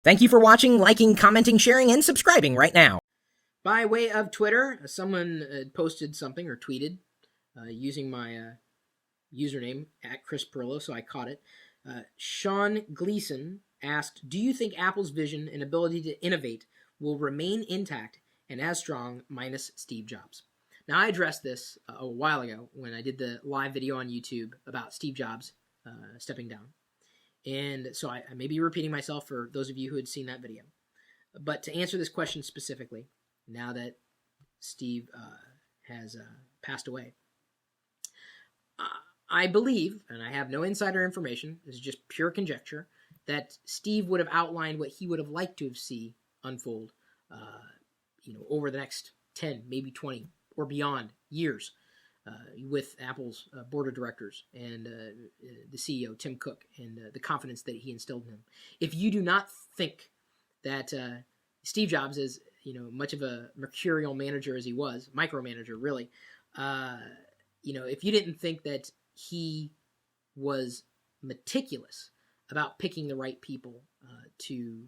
Thank you for watching, liking, commenting, sharing, and subscribing right now. By way of Twitter, someone posted something or tweeted using my username at Chris Perillo, so I caught it. Sean Gleason asked, do you think Apple's vision and ability to innovate will remain intact and as strong minus Steve Jobs? Now, I addressed this a while ago when I did the live video on YouTube about Steve Jobs stepping down. And so I may be repeating myself for those of you who had seen that video. But to answer this question specifically, now that Steve has passed away, I believe, and I have no insider information, this is just pure conjecture, that Steve would have outlined what he would have liked to have seen unfold over the next 10, maybe 20, or beyond years with Apple's board of directors and the CEO, Tim Cook, and the confidence that he instilled in him. If you do not think that Steve Jobs is, much of a mercurial manager as he was, micromanager really, if you didn't think that he was meticulous about picking the right people to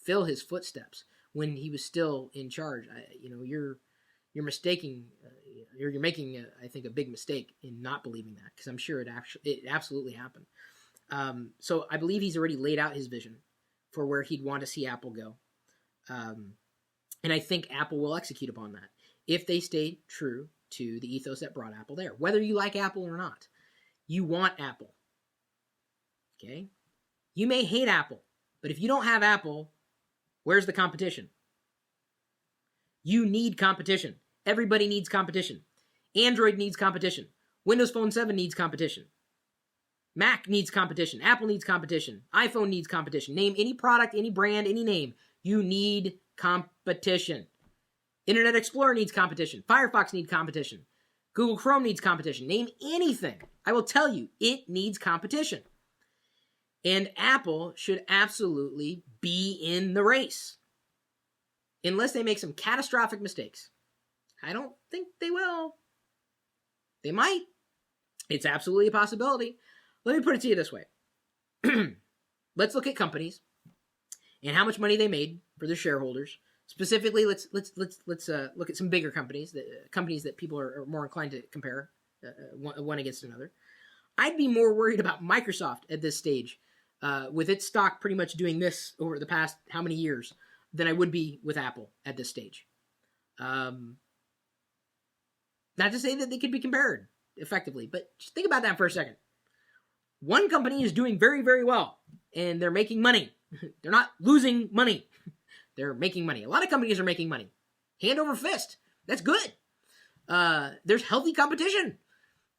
fill his footsteps when he was still in charge, you're mistaking. You're making, I think, a big mistake in not believing that, because I'm sure it absolutely happened. So I believe he's already laid out his vision for where he'd want to see Apple go, and I think Apple will execute upon that if they stay true to the ethos that brought Apple there. Whether you like Apple or not, you want Apple. Okay, you may hate Apple, but if you don't have Apple, where's the competition? You need competition. Everybody needs competition. Android needs competition. Windows Phone 7 needs competition. Mac needs competition. Apple needs competition. iPhone needs competition. Name any product, any brand, any name. You need competition. Internet Explorer needs competition. Firefox needs competition. Google Chrome needs competition. Name anything. I will tell you, it needs competition. And Apple should absolutely be in the race. Unless they make some catastrophic mistakes. I don't think they will. They might. It's absolutely a possibility. Let me put it to you this way. Let's look at companies and how much money they made for their shareholders. Specifically, let's look at some bigger companies, companies that people are more inclined to compare one against another. I'd be more worried about Microsoft at this stage, with its stock pretty much doing this over the past how many years, than I would be with Apple at this stage. Not to say that they could be compared effectively, but just think about that for a second. One company is doing very, very well, and they're making money. They're not losing money. They're making money. A lot of companies are making money. Hand over fist. That's good. There's healthy competition.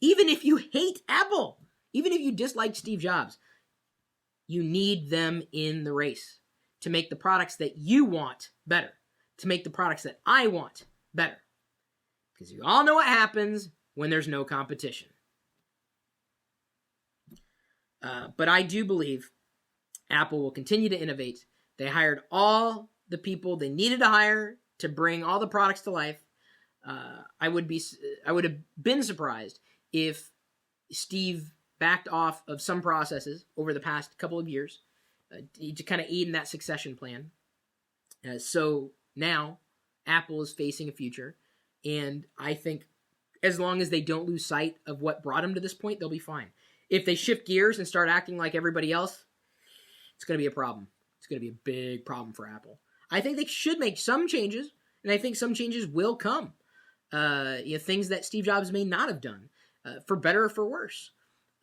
Even if you hate Apple, even if you dislike Steve Jobs, you need them in the race to make the products that you want better, to make the products that I want better. Because you all know what happens when there's no competition. But I do believe Apple will continue to innovate. They hired all the people they needed to hire to bring all the products to life. I would have been surprised if Steve backed off of some processes over the past couple of years to kind of aid in that succession plan. So now Apple is facing a future, and I think as long as they don't lose sight of what brought them to this point, they'll be fine. If they shift gears and start acting like everybody else, it's going to be a problem. It's going to be a big problem for Apple. I think they should make some changes, and I think some changes will come. Things that Steve Jobs may not have done, for better or for worse.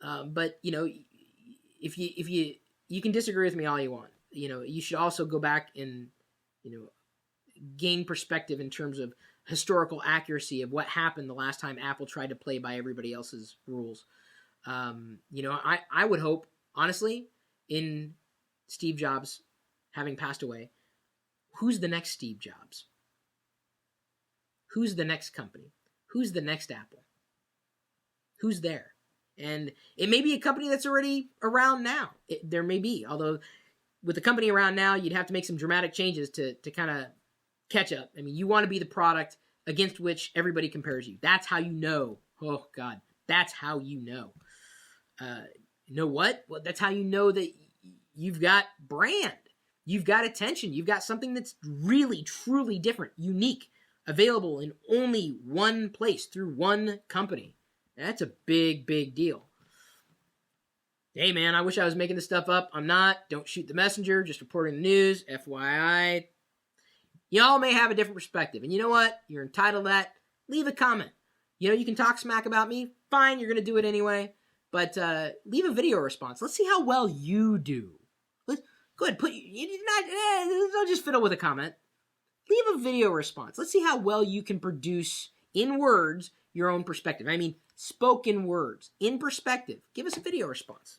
But if you can disagree with me all you want. You should also go back and gain perspective in terms of historical accuracy of what happened the last time Apple tried to play by everybody else's rules. I would hope, honestly, in Steve Jobs having passed away, who's the next Steve Jobs? Who's the next company? Who's the next Apple? Who's there? And it may be a company that's already around now. There may be, although with the company around now, you'd have to make some dramatic changes to kind of catch up. I mean, you want to be the product against which everybody compares you. That's how you know. Oh, God. That's how you know. Know what? Well, that's how you know that you've got brand, you've got attention, you've got something that's really, truly different, unique, available in only one place through one company. That's a big, big deal. Hey man, I wish I was making this stuff up. I'm not. Don't shoot the messenger, just reporting the news. FYI. Y'all may have a different perspective. And you know what? You're entitled to that. Leave a comment. You can talk smack about me. Fine, you're going to do it anyway. But leave a video response. Let's see how well you do. Go ahead. Don't just fiddle with a comment. Leave a video response. Let's see how well you can produce in words your own perspective. I mean, spoken words in perspective. Give us a video response.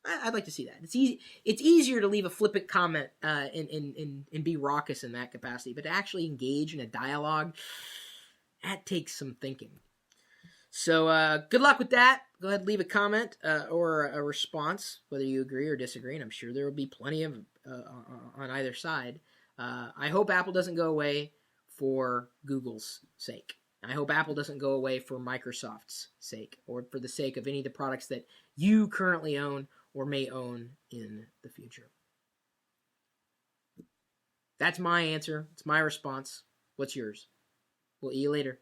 I'd like to see that. It's easy. It's easier to leave a flippant comment and be raucous in that capacity, but to actually engage in a dialogue, that takes some thinking. So good luck with that. Go ahead and leave a comment or a response, whether you agree or disagree, and I'm sure there will be plenty of on either side. I hope Apple doesn't go away for Google's sake. I hope Apple doesn't go away for Microsoft's sake or for the sake of any of the products that you currently own or may own in the future. That's my answer. It's my response. What's yours? We'll see you later.